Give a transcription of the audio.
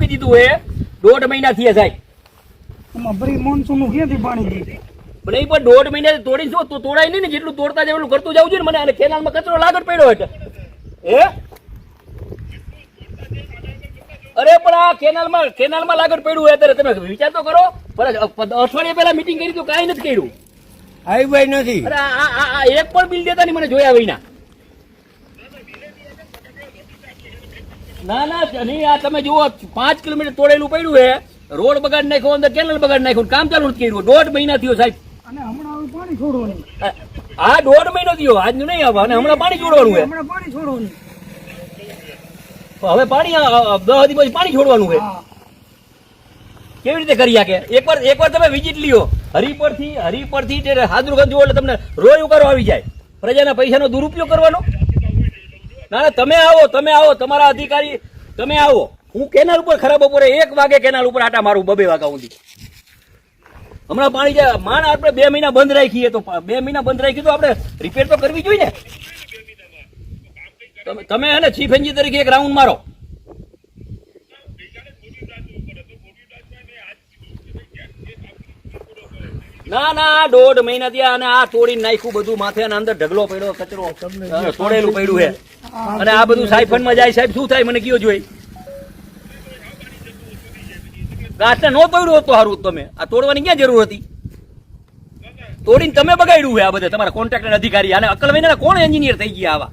આપી દીધું હે 1.5 મહિના થયા સાહેબ. ભરી મોનસૂન નું ક્યાંથી પાણી દે નહીં પણ 1.5 મહિના તોડીને શું તો તોડાય નહીં ને, જેટલું તોડતા જાય એટલું કરતું જવું જોઈએ ને મને. અને કેનાલમાં કચરો લાગત પડ્યો એટલે હે અરે પણ આ કેનાલમાં લાગત પડ્યું હોય અત્યારે તમે વિચાર તો કરો. અઠવાડિયા પહેલા મીટિંગ કરી તો કાંઈ નથી કર્યું. હાઈવે નથી. અરે આ એક પણ બિલ દેતા નહીં મને જોયા વિના. ના નહીં આ તમે જુઓ 5 કિલોમીટર તોડેલું પડ્યું હે, રોડ બગાડ નાખ્યો, અંદર કેનલ બગાડ નાખ્યું, કામ ચાલુ નથી કર્યું. 1.5 મહિના થયો સાહેબ. અને હમણાં પાણી છોડવાનું. આ 1.5 મહિનો થયો, આજનું નહીં આવે. અને હમણાં પાણી છોડવાનું હે. હમણાં પાણી છોડવાનું. હવે પાણી 10 દિવસ પાણી છોડવાનું છે. કેવી રીતે કરી શકે? એકવાર તમે વિઝિટ લ્યો હરિપરથી હાદરુગંજ જુઓ એટલે તમને રોય ઉકારો આવી જાય. પ્રજાના પૈસાનો દુરુપયોગ કરવાનો. ના તમે આવો તમારા અધિકારી તમે આવો. હું કેનાલ ઉપર ખરાબ બપોરે 1 વાગે કેનાલ ઉપર આટા મારું 2 વાગ્યા સુધી. હમણાં પાણી જાય માણ આપણે 2 મહિના બંધ રાખીએ તો 2 મહિના બંધ રાખી તો આપણે રિપેર તો કરવી જોઈએ ને. તમે હે ને ચીફ એન્જિનિયર તરીકે એક રાઉન્ડ મારો. ના 1.5 મહિના થયા અને આ તોડી નાખ્યું બધું માથે અને અંદર ઢગલો પડ્યો કચરો તોડેલું પડ્યું છે. અને આ બધું સાયફનમાં જાય સાહેબ શું થાય મને કયો જોઈ. ગાછને નો તોડ્યું હોત તો સારું. તમે આ તોડવાની ક્યાં જરૂર હતી? તોડીને તમે બગાડ્યું છે આ બધે તમારા કોન્ટ્રાક્ટર અધિકારી. અને અકલ વિના કોણ એન્જિનિયર થઈ ગયા આવા?